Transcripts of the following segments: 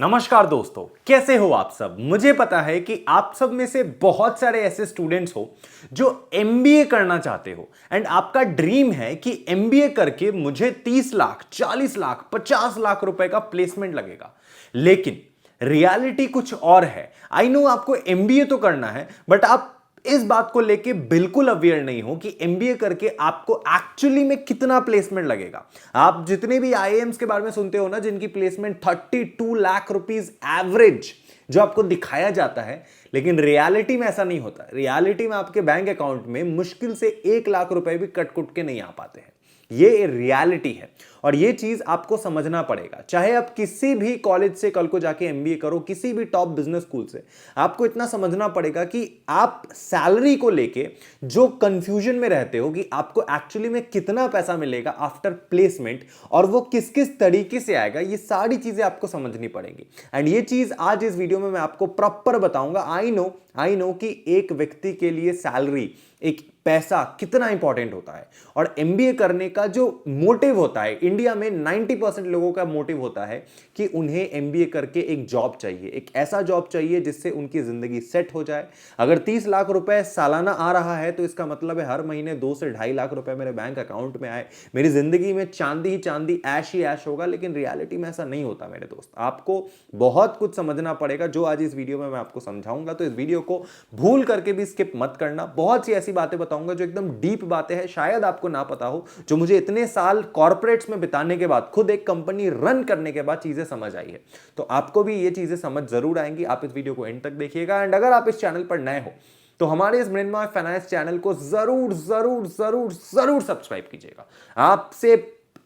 नमस्कार दोस्तों, कैसे हो आप सब। मुझे पता है कि आप सब में से बहुत सारे ऐसे स्टूडेंट्स हो जो एमबीए करना चाहते हो एंड आपका ड्रीम है कि एमबीए करके मुझे 30 लाख 40 लाख 50 लाख रुपए का प्लेसमेंट लगेगा। लेकिन रियलिटी कुछ और है। आई नो आपको एमबीए तो करना है, बट आप इस बात को लेके बिल्कुल अवेयर नहीं हो कि एमबीए करके आपको एक्चुअली में कितना प्लेसमेंट लगेगा। आप जितने भी आईएएम्स के बारे में सुनते हो ना, जिनकी प्लेसमेंट 32 लाख रुपीस एवरेज जो आपको दिखाया जाता है, लेकिन रियलिटी में ऐसा नहीं होता। रियलिटी में आपके बैंक अकाउंट में मुश्किल से 1 लाख रुपए भी कट कुट के नहीं आ पाते हैं। ये रियलिटी है और ये चीज आपको समझना पड़ेगा। चाहे आप किसी भी कॉलेज से कल को जाके एमबीए करो, किसी भी टॉप बिजनेस स्कूल से, आपको इतना समझना पड़ेगा कि आप सैलरी को लेके जो कंफ्यूजन में रहते हो कि आपको एक्चुअली में कितना पैसा मिलेगा आफ्टर प्लेसमेंट और वो किस किस तरीके से आएगा, ये सारी चीजें आपको समझनी पड़ेंगी। एंड ये चीज आज इस वीडियो में मैं आपको प्रॉपर बताऊंगा। आई नो कि एक व्यक्ति के लिए सैलरी, एक पैसा कितना इंपॉर्टेंट होता है और एमबीए करने का जो मोटिव होता है, इंडिया में 90% लोगों का मोटिव होता है कि उन्हें एमबीए करके एक जॉब चाहिए, एक ऐसा जॉब चाहिए जिससे उनकी जिंदगी सेट हो जाए। अगर 30 लाख रुपए सालाना आ रहा है तो इसका मतलब है हर महीने 2 से 2.5 लाख रुपए मेरे बैंक अकाउंट में आए, मेरी जिंदगी में चांदी ही चांदी, ऐश ही ऐश होगा। लेकिन रियलिटी में ऐसा नहीं होता मेरे दोस्त। आपको बहुत कुछ समझना पड़ेगा जो आज इस वीडियो में मैं आपको समझाऊंगा। तो इस वीडियो को भूल करके भी स्किप मत करना। बहुत सी ऐसी बातें बताऊंगा जो एकदम डीप बातें हैं, शायद आपको ना पता हो, जो मुझे इतने साल कॉर्पोरेट्स में बिताने के बाद, खुद एक कंपनी रन करने के बाद चीजें समझ आई है। तो आपको भी ये चीजें समझ जरूर आएंगी। आप इस वीडियो को एंड तक देखिएगा। एंड अगर आप इस चैनल पर नए हो तो हमारे इस मृण्मय फाइनेंस चैनल को जरूर जरूर जरूर जरूर सब्सक्राइब कीजिएगा। आपसे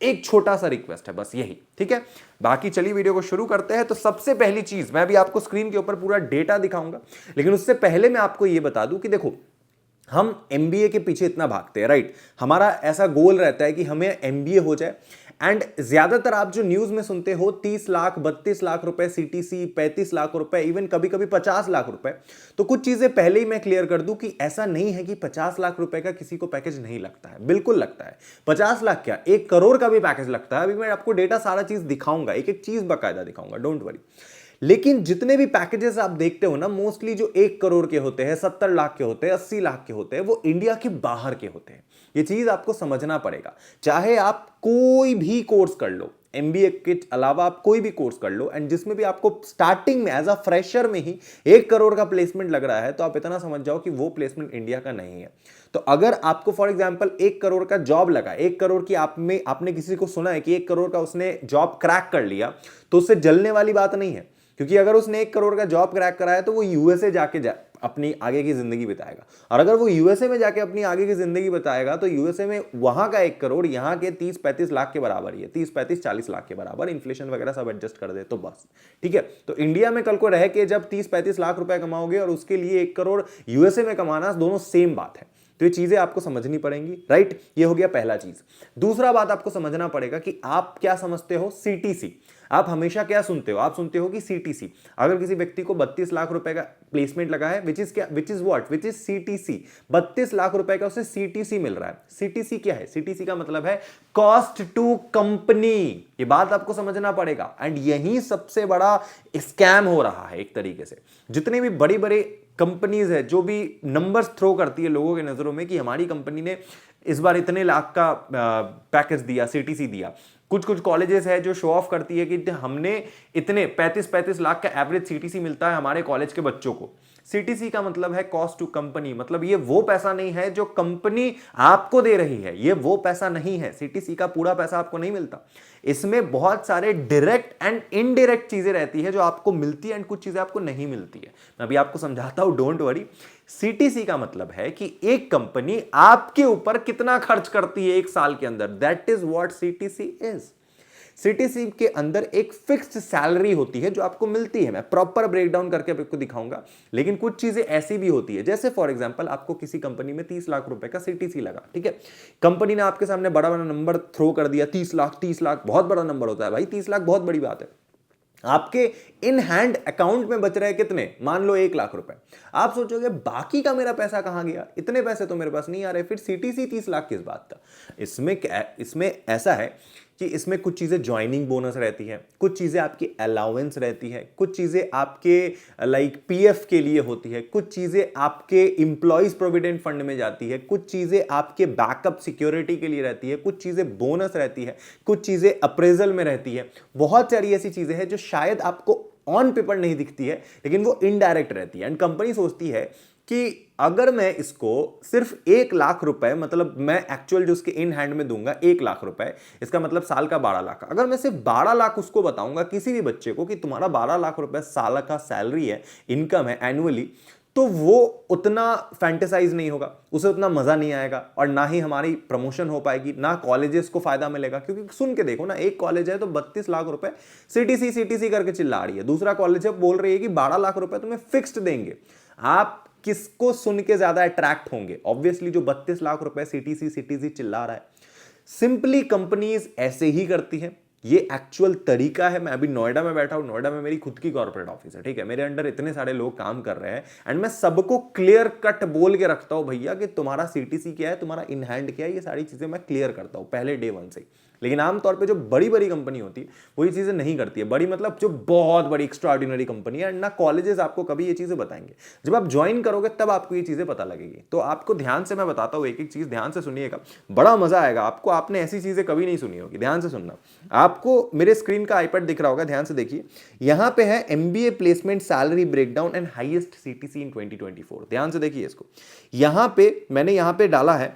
एक छोटा सा रिक्वेस्ट है, बस यही, ठीक है। बाकी चलिए वीडियो को शुरू करते हैं। तो सबसे पहली चीज, मैं भी आपको स्क्रीन के ऊपर पूरा डेटा दिखाऊंगा, लेकिन उससे पहले मैं आपको यह बता दूं कि देखो, हम एमबीए के पीछे इतना भागते हैं, राइट। हमारा ऐसा गोल रहता है कि हमें एमबीए हो जाए। एंड ज्यादातर आप जो न्यूज में सुनते हो 30 लाख 32 लाख रुपए सीटीसी, 35 लाख रुपए, इवन कभी कभी 50 लाख रुपए। तो कुछ चीजें पहले ही मैं क्लियर कर दूं कि ऐसा नहीं है कि 50 लाख रुपए का किसी को पैकेज नहीं लगता है, बिल्कुल लगता है। 50 लाख क्या, 1 करोड़ का भी पैकेज लगता है। अभी मैं आपको डेटा सारा चीज दिखाऊंगा, एक एक चीज बकायदा दिखाऊंगा, डोंट वरी। लेकिन जितने भी पैकेजेस आप देखते हो ना, मोस्टली जो 1 करोड़ के होते हैं, 70 लाख के होते हैं, 80 लाख के होते हैं, वो इंडिया के बाहर के होते हैं। ये चीज आपको समझना पड़ेगा। चाहे आप कोई भी कोर्स कर लो, एमबीए के अलावा आप कोई भी कोर्स कर लो, एंड जिसमें भी आपको स्टार्टिंग में एज अ फ्रेशर में ही 1 करोड़ का प्लेसमेंट लग रहा है, तो आप इतना समझ जाओ कि वो प्लेसमेंट इंडिया का नहीं है। तो अगर आपको फॉर एग्जांपल 1 करोड़ का जॉब लगा, 1 करोड़ की आपने किसी को सुना है कि 1 करोड़ का उसने जॉब क्रैक कर लिया, तो उससे जलने वाली बात नहीं है। क्योंकि अगर उसने 1 करोड़ का जॉब क्रैक करा है तो वो यूएसए अपनी आगे की जिंदगी बिताएगा। और अगर वो यूएसए में जाके अपनी आगे की जिंदगी बताएगा तो यूएसए में वहां का 1 करोड़ यहाँ के 30-35 लाख के बराबर ही है, 30-35-40 लाख के बराबर, इन्फ्लेशन वगैरह सब एडजस्ट कर दे तो बस, ठीक है। तो इंडिया में कल को रह के जब 30-35 लाख रुपए कमाओगे और उसके लिए 1 करोड़ यूएसए में कमाना, दोनों सेम बात है। तो ये चीजें आपको समझनी पड़ेंगी, राइट। ये हो गया पहला चीज। दूसरा बात आपको समझना पड़ेगा कि आप क्या समझते हो सीटीसी। आप हमेशा क्या सुनते हो, आप सुनते हो कि सीटीसी। अगर किसी व्यक्ति को 32 लाख रुपए का प्लेसमेंट लगा है, विच इज सीटीसी, 32 लाख रुपए का उसे सीटीसी मिल रहा है। सीटीसी क्या है? सीटीसी का मतलब है कॉस्ट टू कंपनी। ये बात आपको समझना पड़ेगा। एंड यही सबसे बड़ा स्कैम हो रहा है एक तरीके से। जितने भी बड़ी बड़ी कंपनीज है जो भी नंबर्स थ्रो करती है लोगों के नजरों में कि हमारी कंपनी ने इस बार इतने लाख का पैकेज दिया, सीटीसी दिया। कुछ कुछ कॉलेजेस है जो शो ऑफ करती है कि हमने इतने 35-35 लाख का एवरेज सीटीसी मिलता है हमारे कॉलेज के बच्चों को। सीटीसी का मतलब है कॉस्ट टू कंपनी, मतलब ये वो पैसा नहीं है जो कंपनी आपको दे रही है, ये वो पैसा नहीं है। सीटीसी का पूरा पैसा आपको नहीं मिलता। इसमें बहुत सारे डायरेक्ट एंड इनडायरेक्ट चीजें रहती है जो आपको मिलती है एंड कुछ चीजें आपको नहीं मिलती है। मैं अभी आपको समझाता हूं, डोंट वरी। सीटीसी का मतलब है कि एक कंपनी आपके ऊपर कितना खर्च करती है एक साल के अंदर, that is what CTC is. CTC के अंदर एक फिक्स्ड सैलरी होती है जो आपको मिलती है। मैं प्रॉपर ब्रेकडाउन करके आपको दिखाऊंगा। लेकिन कुछ चीजें ऐसी भी होती है, जैसे फॉर एग्जांपल आपको किसी कंपनी में 30 लाख रुपए का सीटीसी लगा, ठीक है। कंपनी ने आपके सामने बड़ा बड़ा नंबर थ्रो कर दिया, 30 लाख बहुत बड़ा नंबर होता है भाई, 30 लाख बहुत बड़ी बात है। आपके इन हैंड अकाउंट में बच रहे कितने, मान लो 1 लाख रुपए। आप सोचोगे बाकी का मेरा पैसा कहां गया, इतने पैसे तो मेरे पास नहीं आ रहे, फिर सीटीसी 30 लाख किस बात का। इसमें ऐसा है, कि इसमें कुछ चीज़ें ज्वाइनिंग बोनस रहती है, कुछ चीज़ें आपकी अलाउंस रहती है, कुछ चीज़ें आपके लाइक पीएफ के लिए होती है, कुछ चीज़ें आपके एम्प्लॉयज प्रोविडेंट फंड में जाती है, कुछ चीज़ें आपके बैकअप सिक्योरिटी के लिए रहती है, कुछ चीज़ें बोनस रहती है, कुछ चीज़ें अप्रेजल में रहती है। बहुत सारी ऐसी चीज़ें हैं जो शायद आपको ऑन पेपर नहीं दिखती है लेकिन वो इनडायरेक्ट रहती है। एंड कंपनी सोचती है कि अगर मैं इसको सिर्फ 1 लाख रुपए, मतलब मैं एक्चुअल जो उसके इन हैंड में दूंगा 1 लाख रुपए, इसका मतलब साल का 12 लाख, अगर मैं सिर्फ 12 लाख उसको बताऊंगा किसी भी बच्चे को कि तुम्हारा 12 लाख रुपए साल का सैलरी है, इनकम है एनुअली, तो वो उतना फैंटेसाइज नहीं होगा, उसे उतना मजा नहीं आएगा और ना ही हमारी प्रमोशन हो पाएगी, ना कॉलेजेस को फायदा मिलेगा। क्योंकि सुन के देखो ना, एक कॉलेज है तो 32 लाख रुपए सीटीसी सीटीसी करके चिल्ला रही है, दूसरा कॉलेज है बोल रही है कि 12 लाख रुपए तुम्हें फिक्स्ड देंगे। आप किसको सुन के ज्यादा अट्रैक्ट होंगे? ऑब्वियसली जो 32 लाख रुपए सीटीसी सीटीसी चिल्ला रहा है। सिंपली कंपनीज ऐसे ही करती है, ये एक्चुअल तरीका है। मैं अभी नोएडा में बैठा हूं, नोएडा में मेरी खुद की कॉर्पोरेट ऑफिस है, ठीक है, मेरे अंडर इतने सारे लोग काम कर रहे हैं एंड मैं सबको क्लियर कट बोल के रखता हूं भैया कि तुम्हारा सीटीसी क्या है, तुम्हारा इन हैंड क्या है, ये सारी चीजें मैं क्लियर करता हूं पहले डे वन से। लेकिन आमतौर पे जो बड़ी बड़ी कंपनी होती है वो ये चीजें नहीं करती है। बड़ी मतलब जो बहुत बड़ी एक्स्ट्राऑर्डिनरी कंपनी है, ना कॉलेजेस आपको कभी ये चीजें बताएंगे, जब आप ज्वाइन करोगे तब आपको ये चीजें पता लगेगी। तो आपको ध्यान से मैं बताता हूं, एक एक चीज ध्यान से सुनिएगा, बड़ा मजा आएगा आपको। आपने ऐसी चीजें कभी नहीं सुनी होगी, ध्यान से सुनना। आपको मेरे स्क्रीन का आईपैड दिख रहा होगा, ध्यान से देखिए। यहां पे है MBA placement salary breakdown and highest CTC in 2024। ध्यान से देखिए इसको। यहां पे मैंने यहां पे डाला है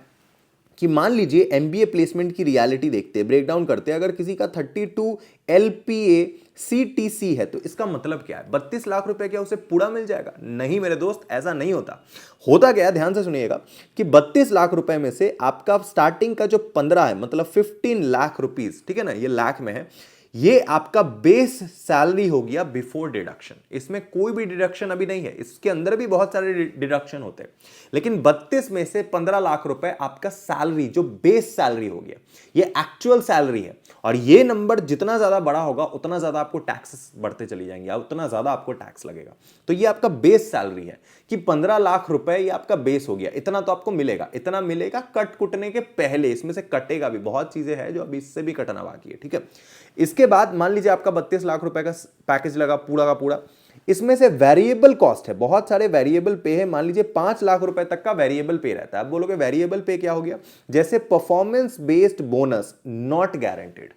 कि मान लीजिए एमबीए प्लेसमेंट की रियलिटी देखते हैं, ब्रेकडाउन करते हैं। अगर किसी का 32 एलपीए सीटीसी है तो इसका मतलब क्या है? 32 लाख रुपए क्या उसे पूरा मिल जाएगा? नहीं मेरे दोस्त, ऐसा नहीं होता। होता क्या है, ध्यान से सुनिएगा, कि 32 लाख रुपए में से आपका स्टार्टिंग का जो 15 है, मतलब 15 लाख रुपीज, ठीक है ना, ये लाख में है, ये आपका बेस सैलरी हो गया बिफोर डिडक्शन। इसमें कोई भी डिडक्शन अभी नहीं है, इसके अंदर भी बहुत सारे डिडक्शन होते हैं, लेकिन 32 में से 15 लाख रुपए आपका सैलरी, जो बेस सैलरी हो गया, ये एक्चुअल सैलरी है। और ये नंबर जितना ज्यादा बड़ा होगा उतना ज्यादा आपको टैक्सेस बढ़ते चली जाएंगे, उतना ज्यादा आपको टैक्स लगेगा। तो ये आपका बेस सैलरी है कि 15 लाख रुपए ये आपका बेस हो गया, इतना तो आपको मिलेगा। इतना मिलेगा कट कुटने के पहले, इसमें से कटेगा भी, बहुत चीजें हैं जो अभी इससे भी कटना बाकी है, ठीक है। इसके बाद मान लीजिए आपका 32 लाख रुपए का पैकेज लगा पूरा का पूरा, इसमें से वेरिएबल कॉस्ट है, बहुत सारे वेरिएबल पे है। मान लीजिए 5 लाख रुपए तक का वेरिएबल पे रहता है। आप बोलोगे वेरिएबल पे क्या हो गया? जैसे performance based bonus not guaranteed.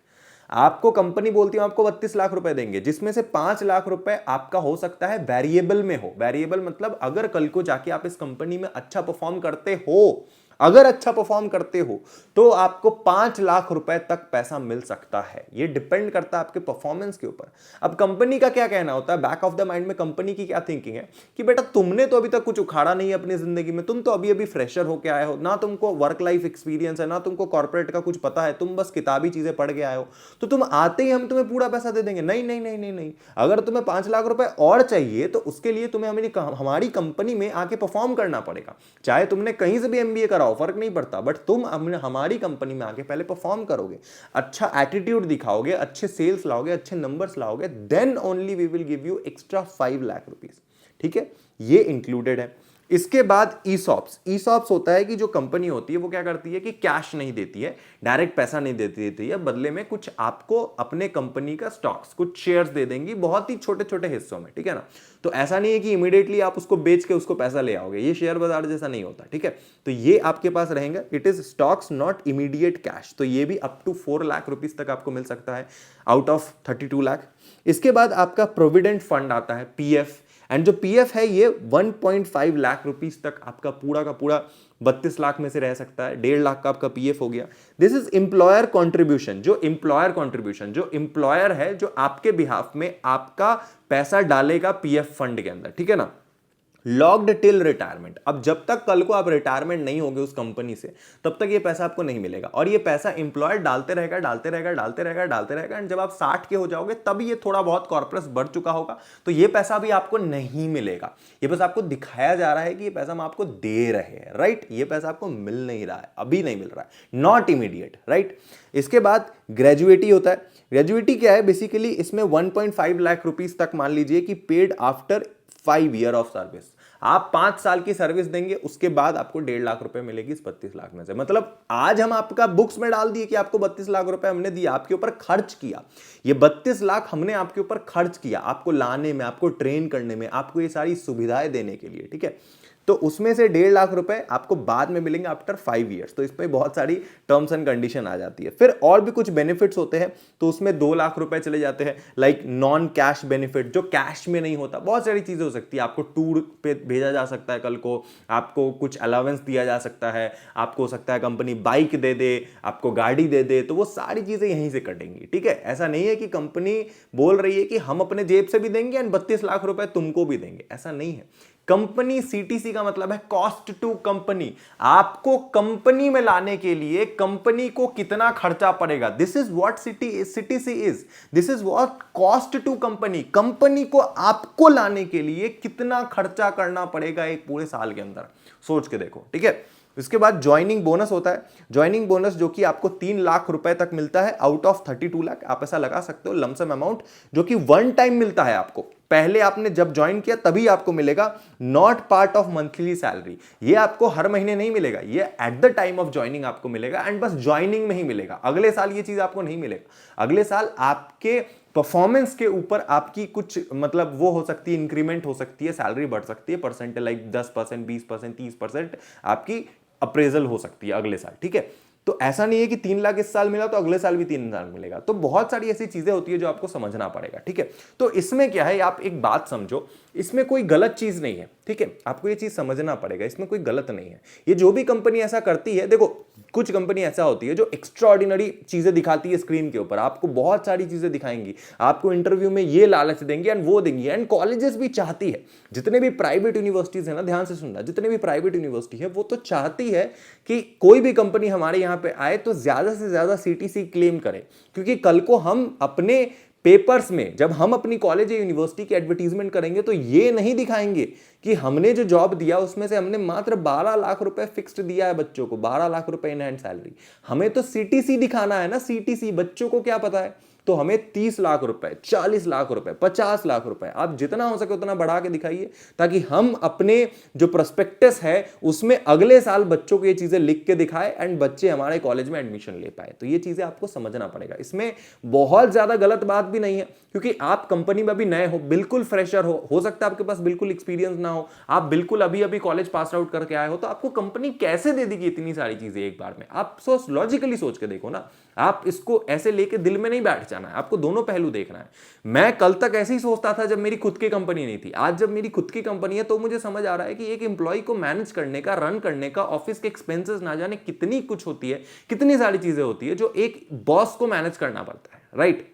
आपको कंपनी बोलती है आपको 32 लाख रुपए देंगे, जिसमें से 5 लाख रुपए आपका हो सकता है वेरिएबल में हो। वेरिएबल मतलब अगर कल को जाके आप इस कंपनी में अच्छा परफॉर्म करते हो, अगर अच्छा परफॉर्म करते हो तो आपको 5 लाख रुपए तक पैसा मिल सकता है। ये डिपेंड करता है आपके परफॉर्मेंस के ऊपर। अब कंपनी का क्या कहना होता है, बैक ऑफ द माइंड में कंपनी की क्या थिंकिंग है कि बेटा तुमने तो अभी तक कुछ उखाड़ा नहीं है अपनी जिंदगी में, तुम तो अभी अभी फ्रेशर होके आए हो, ना तुमको वर्क लाइफ एक्सपीरियंस है, ना तुमको कॉर्पोरेट का कुछ पता है, तुम बस किताबी चीजें पढ़ के आए हो, तो तुम आते ही हम तुम्हें पूरा पैसा दे देंगे। नहीं नहीं नहीं नहीं नहीं, अगर तुम्हें 5 लाख रुपए और चाहिए तो उसके लिए तुम्हें हमारी कंपनी में आके परफॉर्म करना पड़ेगा। चाहे तुमने कहीं से भी एमबीए करा, फर्क नहीं पड़ता, बट तुम हमारी कंपनी में आके पहले परफॉर्म करोगे, अच्छा एटीट्यूड दिखाओगे, अच्छे सेल्स लाओगे, अच्छे नंबर्स लाओगे, then only we will give you extra 5 lakh rupees, ठीक है। ये इंक्लूडेड है। इसके बाद ईसॉप्स होता है कि जो कंपनी होती है वो क्या करती है कि कैश नहीं देती है, डायरेक्ट पैसा नहीं देती है, बदले में कुछ आपको अपने कंपनी का स्टॉक्स, कुछ शेयर्स दे देंगी, बहुत ही छोटे छोटे हिस्सों में, ठीक है ना। तो ऐसा नहीं है कि इमीडिएटली आप उसको बेच के उसको पैसा ले आओगे, ये शेयर बाजार जैसा नहीं होता, ठीक है। तो ये आपके पास रहेगा, it is stocks not immediate cash. तो ये भी अप टू 4 लाख रुपीस तक आपको मिल सकता है आउट ऑफ 32 लाख। इसके बाद आपका प्रोविडेंट फंड आता है, पीएफ, एंड जो पीएफ है ये 1.5 लाख रुपीस तक आपका पूरा का पूरा 32 लाख में से रह सकता है। 1.5 लाख का आपका पीएफ हो गया। दिस इज एम्प्लॉयर कॉन्ट्रीब्यूशन, जो एम्प्लॉयर है जो आपके बिहाफ में आपका पैसा डालेगा पीएफ फंड के अंदर, ठीक है ना। लॉक्ड टिल रिटायरमेंट, अब जब तक कल को आप रिटायरमेंट नहीं होगे उस कंपनी से तब तक ये पैसा आपको नहीं मिलेगा, और ये पैसा एम्प्लॉयर डालते रहेगा एंड जब आप 60 के हो जाओगे तब ये थोड़ा बहुत कॉर्पस बढ़ चुका होगा, तो ये पैसा भी आपको नहीं मिलेगा। ये बस आपको दिखाया जा रहा है कि ये पैसा हम आपको दे रहे हैं, राइट। ये पैसा आपको मिल नहीं रहा है, अभी नहीं मिल रहा है, नॉट इमीडिएट, राइट। इसके बाद ग्रेजुएटी होता है। ग्रेजुएटी क्या है? बेसिकली इसमें 1.5 लाख रुपीस तक मान लीजिए कि paid after 5 year of service. आप 5 साल की सर्विस देंगे, उसके बाद आपको 1.5 लाख रुपए मिलेगी इस 32 लाख में से। मतलब आज हम आपका बुक्स में डाल दिए कि आपको 32 लाख रुपए हमने दिया, आपके ऊपर खर्च किया। ये 32 लाख हमने आपके ऊपर खर्च किया, आपको लाने में, आपको ट्रेन करने में, आपको ये सारी सुविधाएं देने के लिए, ठीक है। तो उसमें से 1.5 लाख रुपए आपको बाद में मिलेंगे आफ्टर 5 ईयर्स। तो इसमें बहुत सारी टर्म्स एंड कंडीशन आ जाती है। फिर और भी कुछ बेनिफिट्स होते हैं, तो उसमें 2 लाख रुपए चले जाते हैं, लाइक नॉन कैश बेनिफिट, जो कैश में नहीं होता। बहुत सारी चीजें हो सकती है, आपको टूर पे भेजा जा सकता है कल को, आपको कुछ अलाउंस दिया जा सकता है, आपको हो सकता है कंपनी बाइक दे दे, आपको गाड़ी दे दे, तो वो सारी चीजें यहीं से कटेंगी, ठीक है। ऐसा नहीं है कि कंपनी बोल रही है कि हम अपने जेब से भी देंगे एंड 32 लाख रुपए तुमको भी देंगे, ऐसा नहीं है। कंपनी सीटीसी का मतलब है कॉस्ट टू कंपनी। आपको कंपनी में लाने के लिए कंपनी को कितना खर्चा पड़ेगा, this is what CTC is, this is what cost to company. Company को आपको लाने के लिए कितना खर्चा करना पड़ेगा एक पूरे साल के अंदर, सोच के देखो, ठीक है। इसके बाद ज्वाइनिंग बोनस होता है। ज्वाइनिंग बोनस जो कि आपको 3 लाख रुपए तक मिलता है आउट ऑफ 32 लाख। आप ऐसा लगा सकते हो लमसम अमाउंट, जो कि वन टाइम मिलता है आपको। पहले आपने जब ज्वाइन किया तभी आपको मिलेगा, not part of monthly salary. ये आपको हर महीने नहीं मिलेगा, ये at the time of joining आपको मिलेगा एंड बस ज्वाइनिंग में ही मिलेगा। अगले साल ये चीज आपको नहीं मिलेगा। अगले साल आपके परफॉर्मेंस के ऊपर आपकी कुछ मतलब वो हो सकती है, इंक्रीमेंट हो सकती है, सैलरी बढ़ सकती है, परसेंट लाइक 10%, 20%, 30% आपकी अप्रेजल हो सकती है अगले साल, ठीक है। तो ऐसा नहीं है कि 3 लाख इस साल मिला तो अगले साल भी 3 लाख मिलेगा। तो बहुत सारी ऐसी चीजें होती है जो आपको समझना पड़ेगा, ठीक है। तो इसमें क्या है, आप एक बात समझो, इसमें कोई गलत चीज नहीं है, ठीक है। आपको ये चीज समझना पड़ेगा, इसमें कोई गलत नहीं है। ये जो भी कंपनी ऐसा करती है, देखो कुछ कंपनी ऐसा होती है जो एक्स्ट्राऑर्डिनरी चीजें दिखाती है स्क्रीन के ऊपर, आपको बहुत सारी चीजें दिखाएंगी, आपको इंटरव्यू में ये लालच देंगे एंड वो देंगे। एंड कॉलेजेस भी चाहती है, जितने भी प्राइवेट यूनिवर्सिटीज है ना, ध्यान से सुनना, जितने भी प्राइवेट यूनिवर्सिटी है वो तो चाहती है कि कोई भी कंपनी हमारे यहां पे आए तो ज्यादा से ज्यादा सीटीसी क्लेम करे, क्योंकि कल को हम अपने पेपर्स में जब हम अपनी कॉलेज या यूनिवर्सिटी की एडवर्टीजमेंट करेंगे तो ये नहीं दिखाएंगे कि हमने जो जॉब दिया उसमें से हमने मात्र 12 लाख रुपए फिक्स्ड दिया है बच्चों को, 12 लाख रुपए इन हैंड सैलरी। हमें तो सीटीसी दिखाना है ना, सीटीसी। बच्चों को क्या पता है, तो हमें 30 लाख रुपए, 40 लाख रुपए, 50 लाख रुपए, आप जितना हो सके उतना बढ़ा के दिखाइए, ताकि हम अपने जो प्रोस्पेक्टस है उसमें अगले साल बच्चों को ये चीजें लिख के दिखाए एंड बच्चे हमारे कॉलेज में एडमिशन ले पाए। तो ये चीजें आपको समझना पड़ेगा। इसमें बहुत ज्यादा गलत बात भी नहीं है, क्योंकि आप कंपनी में भी नए हो, बिल्कुल फ्रेशर हो सकता है आपके पास बिल्कुल एक्सपीरियंस ना हो, आप बिल्कुल अभी अभी कॉलेज पास आउट करके आए हो, तो आपको कंपनी कैसे दे देगी इतनी सारी चीजें एक बार में? आप लॉजिकली सोच के देखो ना, आप इसको ऐसे लेके दिल में नहीं बैठ जाना है, आपको दोनों पहलू देखना है। मैं कल तक ऐसे ही सोचता था जब मेरी खुद की कंपनी नहीं थी। आज जब मेरी खुद की कंपनी है तो मुझे समझ आ रहा है कि एक एम्प्लॉय को मैनेज करने का, रन करने का, ऑफिस के एक्सपेंसेस ना जाने कितनी कुछ होती है, कितनी सारी चीजें होती है जो एक बॉस को मैनेज करना पड़ता है, राइट?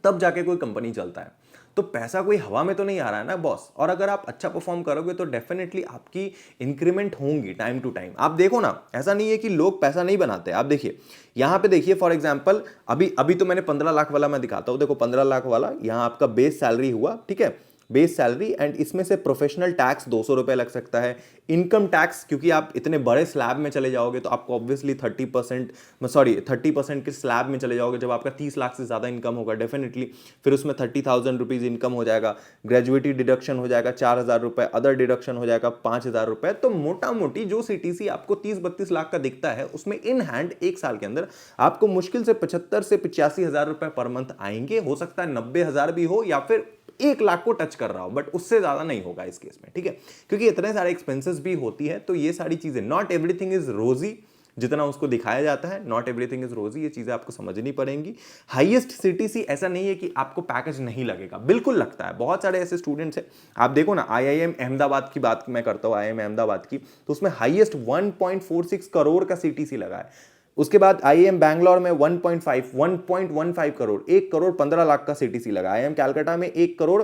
तब जाके कोई कंपनी चलता है। तो पैसा कोई हवा में तो नहीं आ रहा है ना बॉस। और अगर आप अच्छा परफॉर्म करोगे तो डेफिनेटली आपकी इंक्रीमेंट होंगी टाइम टू टाइम। आप देखो ना, ऐसा नहीं है कि लोग पैसा नहीं बनाते। आप देखिए यहां पे, देखिए फॉर एग्जांपल अभी तो मैंने 15 लाख वाला मैं दिखाता हूं। देखो 15 लाख वाला, यहां आपका बेस सैलरी हुआ, ठीक है, बेस सैलरी, एंड इसमें से प्रोफेशनल टैक्स 200 रुपए लग सकता है। इनकम टैक्स, क्योंकि आप इतने बड़े स्लैब में चले जाओगे तो आपको ऑब्वियसली 30% के स्लैब में चले जाओगे जब आपका 30 लाख से ज्यादा इनकम होगा डेफिनेटली। फिर उसमें 30,000 रुपीज इनकम हो जाएगा, ग्रेजुएटी डिडक्शन हो जाएगा 4,000 रुपए, अदर डिडक्शन हो जाएगा 5,000 रुपए। तो मोटा मोटी जो सीटीसी आपको 30-32 लाख का दिखता है, उसमें इन हैंड एक साल के अंदर आपको मुश्किल से 75 से 85,000 रुपए पर मंथ आएंगे। हो सकता है 90,000 भी हो या फिर 1 लाख को टच कर रहा हो, बट उससे ज्यादा नहीं होगा इस केस में, ठीक है, क्योंकि इतने सारे एक्सपेंसेस भी होती है। तो ये सारी चीजें, नॉट एवरीथिंग इज रोजी जितना उसको दिखाया जाता है, नॉट एवरीथिंग इज रोजी, ये चीजें आपको समझनी पड़ेंगी। हाईएस्ट सीटीसी ऐसा नहीं है कि आपको पैकेज नहीं लगेगा, बिल्कुल लगता है। बहुत सारे ऐसे स्टूडेंट्स हैं, आप देखो ना, आईआईएम अहमदाबाद की बात मैं करता हूं, आईआईएम अहमदाबाद की, तो उसमें हाईएस्ट 1.46 करोड़ का सीटीसी लगा है। उसके बाद आईआईएम बैंगलोर में 1.15 करोड़, 1 करोड़ 15 लाख का सीटीसी लगा। आईआईएम कैलकाटा में 1 करोड़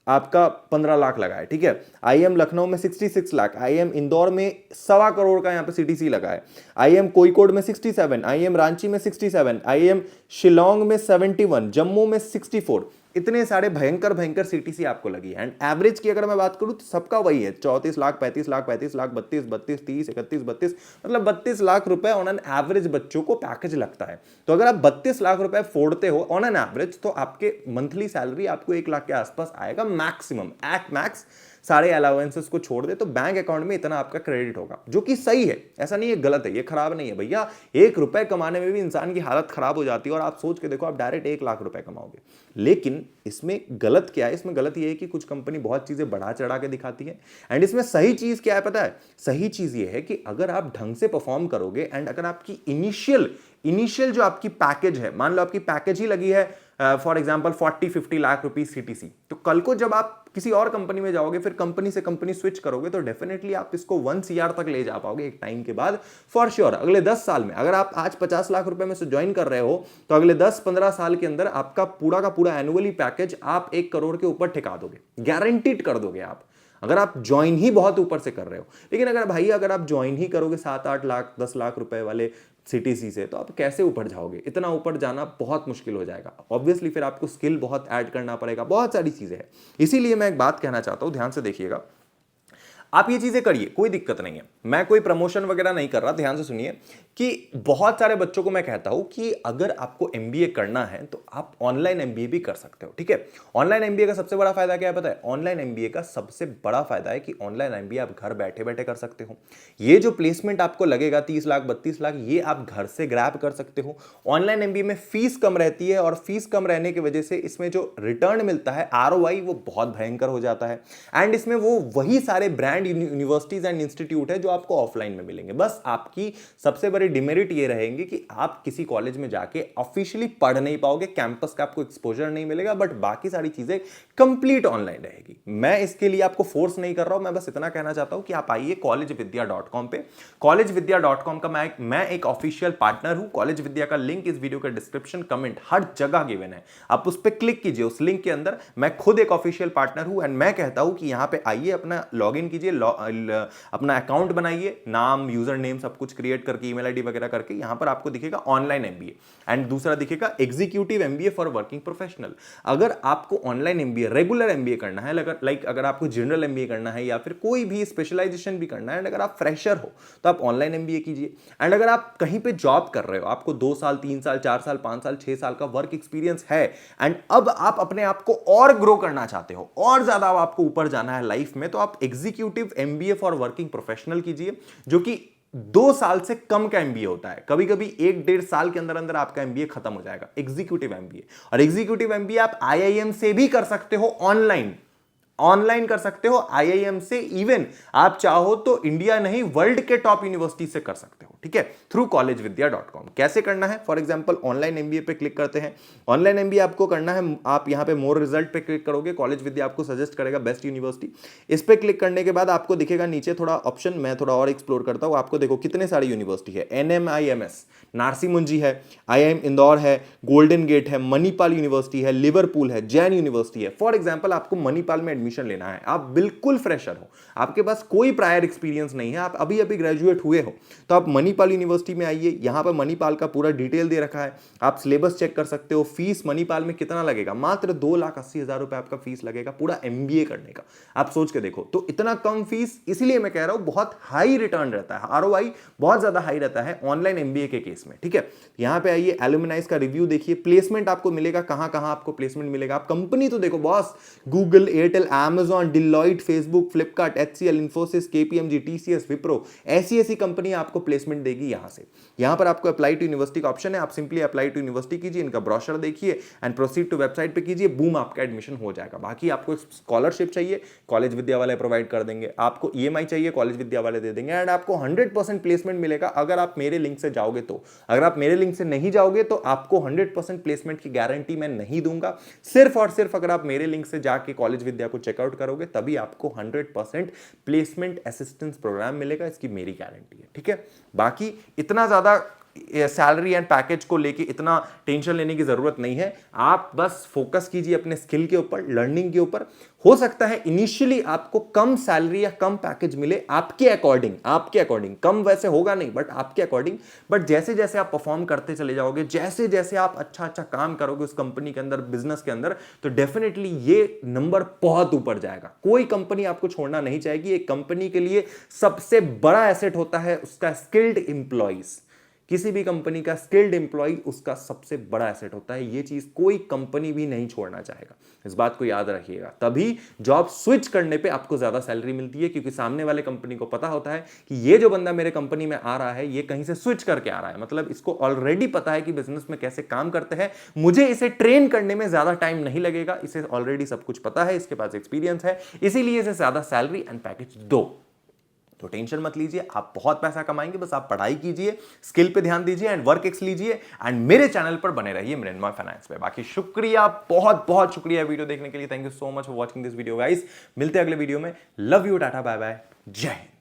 आपका 15 लाख लगा है, ठीक है। आईएम लखनऊ में 66 लाख, आईएम इंदौर में 1.25 करोड़ का यहाँ पे सीटीसी लगा है। आईएम कोईकोड में 67, आईएम रांची में 67, आईएम शिलोंग में 71, जम्मू में 64। इतने सारे भयंकर भयंकर सीटीसी आपको लगी है। एंड एवरेज की अगर मैं बात करूं तो सबका वही है, 34 लाख, 35 लाख, 35 लाख, 32, 32, 30, 31, 32, मतलब 32 लाख रुपए ऑन एन एवरेज बच्चों को पैकेज लगता है। तो अगर आप 32 लाख रुपए फोड़ते हो ऑन एन एवरेज, तो आपके मंथली सैलरी आपको 1 लाख के आसपास आएगा मैक्सिमम, एट मैक्स सारे अलाउंसेस को छोड़ दे तो बैंक अकाउंट में इतना आपका क्रेडिट होगा, जो कि सही है, ऐसा नहीं है गलत है, ये खराब नहीं है भैया। 1 रुपए कमाने में भी इंसान की हालत खराब हो जाती है और आप सोच के देखो आप डायरेक्ट 1 लाख रुपए कमाओगे। लेकिन इसमें गलत क्या है, इसमें गलत ये है कि कुछ कंपनी बहुत चीजें बढ़ा चढ़ा के दिखाती है। एंड इसमें सही चीज क्या है पता है, सही चीज ये है कि अगर आप ढंग से परफॉर्म करोगे एंड अगर आपकी इनिशियल जो आपकी पैकेज है, मान लो आपकी पैकेज ही लगी है for example 40-50 lakh rupees CTC, तो कल को जब आप किसी और कंपनी में जाओगे, फिर कंपनी से कंपनी स्विच करोगे, तो डेफिनेटली आप इसको 1 CR तक ले जा पाओगे एक टाइम के बाद फॉर श्योर। अगले 10 साल में अगर आप आज 50 लाख रुपए में से ज्वाइन कर रहे हो, तो अगले 10-15 साल के अंदर आपका पूरा का पूरा एनुअली पैकेज आप 1 करोड़ के ऊपर ठिका दोगे, गारंटीड कर दोगे आप, अगर आप ज्वाइन ही बहुत ऊपर से कर रहे हो। लेकिन अगर आप ज्वाइन ही करोगे 7-8 लाख 10 लाख रुपए वाले सीटीसी से, तो आप कैसे ऊपर जाओगे? इतना ऊपर जाना बहुत मुश्किल हो जाएगा। ऑब्वियसली फिर आपको स्किल बहुत ऐड करना पड़ेगा, बहुत सारी चीजें हैं। इसीलिए मैं एक बात कहना चाहता हूं, ध्यान से देखिएगा, आप ये चीजें करिए, कोई दिक्कत नहीं है, मैं कोई प्रमोशन वगैरह नहीं कर रहा, ध्यान से सुनिए कि बहुत सारे बच्चों को मैं कहता हूं कि अगर आपको एमबीए करना है तो आप ऑनलाइन एमबीए भी कर सकते हो, ठीक है। ऑनलाइन एमबीए का सबसे बड़ा फायदा क्या है पता है? ऑनलाइन एमबीए का सबसे बड़ा फायदा है कि ऑनलाइन एमबीए आप घर बैठे बैठे कर सकते हो। ये जो प्लेसमेंट आपको लगेगा 30 लाख 32 लाख, ये आप घर से ग्रैब कर सकते हो। ऑनलाइन एमबीए में फीस कम रहती है और फीस कम रहने की वजह से इसमें जो रिटर्न मिलता है आरओआई वो बहुत भयंकर हो जाता है। एंड इसमें वो वही सारे ब्रांड यूनिवर्सिटीज एंड इंस्टीट्यूट है जो आपको ऑफलाइन में मिलेंगे। बस आपकी सबसे बड़ी डिमेरिट ये रहेंगे कि आप किसी कॉलेज में जाके ऑफिशियली पढ़ नहीं पाओगे, कैंपस का आपको एक्सपोजर नहीं मिलेगा, बट बाकी सारी चीजें कंप्लीट ऑनलाइन रहेगी। मैं इसके लिए आपको फोर्स नहीं कर रहा हूं, मैं बस इतना कहना चाहता हूं कि आप आइए collegevidya.com पे। collegevidya.com का मैं एक ऑफिशियल पार्टनर हूं। कॉलेज विद्या का लिंक इस वीडियो का डिस्क्रिप्शन, कमेंट, हर जगह गिवन है, आप उस पर क्लिक कीजिए। उस लिंक के अंदर मैं खुद एक ऑफिशियल पार्टनर हूं एंड मैं कहता हूं कि यहां पे आइए, अपना लॉग इन कीजिए, अपना अकाउंट बनाइए, नाम यूजर नेम सब कुछ क्रिएट करके, ईमेल आईडी वगैरह करके, यहां पर आपको दिखेगा ऑनलाइन एमबीए एंड दूसरा दिखेगा executive MBA for working professional. अगर आपको ऑनलाइन एमबीए, रेगुलर एमबीए करना है, अगर आपको जनरल एमबीए करना है या फिर कोई भी स्पेशलाइजेशन भी करना है, एंड अगर आप फ्रेशर हो तो आप ऑनलाइन एमबीए कीजिए। एंड अगर आप कहीं पे जॉब कर रहे हो, आपको 2 साल 3 साल 4 साल 5 साल 6 साल का वर्क एक्सपीरियंस है एंड अब आप अपने आप को और ग्रो करना चाहते हो, और ज्यादा आपको ऊपर जाना है लाइफ में, तो आप executive MBA for working professional कीजिए, जो कि 2 साल से कम का एमबीए होता है। कभी कभी 1-1.5 साल के अंदर अंदर आपका एमबीए खत्म हो जाएगा, एग्जीक्यूटिव एमबीए। और एग्जीक्यूटिव एमबीए आप आईआईएम से भी कर सकते हो, ऑनलाइन कर सकते हो आईआईएम से। इवन आप चाहो तो इंडिया नहीं, वर्ल्ड के टॉप यूनिवर्सिटी से कर सकते हो, ठीक है, थ्रू collegevidya.com। कैसे करना है? फॉर एग्जांपल ऑनलाइन एमबीए पे क्लिक करते हैं। ऑनलाइन एमबीए आपको करना है, आप यहां पे मोर रिजल्ट पे क्लिक करोगे, कॉलेज विद्या आपको सजेस्ट करेगा बेस्ट यूनिवर्सिटी। इस पे क्लिक करने के बाद आपको दिखेगा नीचे थोड़ा ऑप्शन, मैं थोड़ा और एक्सप्लोर करता हूं। आपको देखो कितने सारी यूनिवर्सिटी है, NMIMS नारसी मुंजी है, IIM इंदौर है, गोल्डन गेट है, मणिपाल यूनिवर्सिटी है, लिवरपूल है, जैन यूनिवर्सिटी है। फॉर एग्जांपल आपको मणिपाल में एडमिशन लेना है, आप बिल्कुल फ्रेशर हो, आपके पास कोई प्रायर एक्सपीरियंस नहीं है, आप अभी अभी ग्रेजुएट हुए हो, तो आप मणिपाल यूनिवर्सिटी में आइए। यहां पर मणिपाल का पूरा डिटेल दे रखा है, आप सिलेबस चेक कर सकते हो। फीस मणिपाल में कितना लगेगा? मात्र 2,80,000 रुपए आपका फीस लगेगा पूरा एमबीए करने का। आप सोच के देखो, तो इतना कम फीस, इसलिए मैं कह रहा हूं बहुत हाई रिटर्न रहता है, आरओआई बहुत ज्यादा हाई रहता है ऑनलाइन एमबीए के केस में, ठीक है। यहां पे आइए, एलुमनाइज का रिव्यू देखिए, प्लेसमेंट आपको मिलेगा, कहां कहां आपको प्लेसमेंट मिलेगा। आप कंपनी तो देखो boss, Google, Airtel, Amazon, Deloitte, Facebook, Flipkart, HCL, Infosys, KPMG, TCS, Wipro, ऐसी कंपनी आपको प्लेसमेंट देगी। यहां से यहां पर आपको अप्लाई टू यूनिवर्सिटी का ऑप्शन है, आप सिंपली अप्लाई टू यूनिवर्सिटी कीजिए, इनका ब्रोशर देखिए एंड प्रोसीड टू वेबसाइट पे कीजिए, बूम, आपका एडमिशन हो जाएगा। बाकी आपको स्कॉलरशिप चाहिए, कॉलेज विद्या वाले प्रोवाइड कर देंगे, आपको ईएमआई चाहिए, कॉलेज विद्या वाले दे देंगे, एंड आपको 100% प्लेसमेंट मिलेगा अगर आप मेरे लिंक से जाओगे तो। अगर आप मेरे लिंक से नहीं जाओगे तो आपको 100% प्लेसमेंट की गारंटी मैं नहीं दूंगा। सिर्फ और सिर्फ अगर आप मेरे लिंक से जाके कॉलेज विद्या को चेकआउट करोगे तभी आपको 100% प्लेसमेंट असिस्टेंस प्रोग्राम मिलेगा, इसकी मेरी गारंटी है, ठीक है। बाकी इतना ज्यादा सैलरी एंड पैकेज को लेके इतना टेंशन लेने की जरूरत नहीं है, आप बस फोकस कीजिए अपने स्किल के ऊपर, लर्निंग के ऊपर। हो सकता है इनिशियली आपको कम सैलरी या कम पैकेज मिले, आपके अकॉर्डिंग, कम वैसे होगा नहीं बट आपके अकॉर्डिंग, बट जैसे जैसे आप परफॉर्म करते चले जाओगे, जैसे जैसे आप अच्छा काम करोगे उस कंपनी के अंदर, बिजनेस के अंदर, तो डेफिनेटली ये नंबर बहुत ऊपर जाएगा। कोई कंपनी आपको छोड़ना नहीं चाहेगी। एक कंपनी के लिए सबसे बड़ा एसेट होता है उसका स्किल्ड एम्प्लॉइज। किसी भी कंपनी का स्किल्ड एम्प्लॉय उसका सबसे बड़ा एसेट होता है। ये चीज कोई कंपनी भी नहीं छोड़ना चाहेगा, इस बात को याद रखिएगा। तभी जॉब स्विच करने पे आपको ज्यादा सैलरी मिलती है, क्योंकि सामने वाले कंपनी को पता होता है कि ये जो बंदा मेरे कंपनी में आ रहा है ये कहीं से स्विच करके आ रहा है, मतलब इसको ऑलरेडी पता है कि बिजनेस में कैसे काम करते हैं, मुझे इसे ट्रेन करने में ज्यादा टाइम नहीं लगेगा, इसे ऑलरेडी सब कुछ पता है, इसके पास एक्सपीरियंस है, इसीलिए इसे ज्यादा सैलरी एंड पैकेज दो। तो टेंशन मत लीजिए, आप बहुत पैसा कमाएंगे, बस आप पढ़ाई कीजिए, स्किल पे ध्यान दीजिए एंड वर्क एक्स लीजिए एंड मेरे चैनल पर बने रहिए मृण्मय फाइनेंस पे। बाकी शुक्रिया, बहुत बहुत शुक्रिया वीडियो देखने के लिए। Thank you so much for watching this video guys. मिलते हैं अगले वीडियो में। Love you, ta-ta, bye bye, Jai Hind.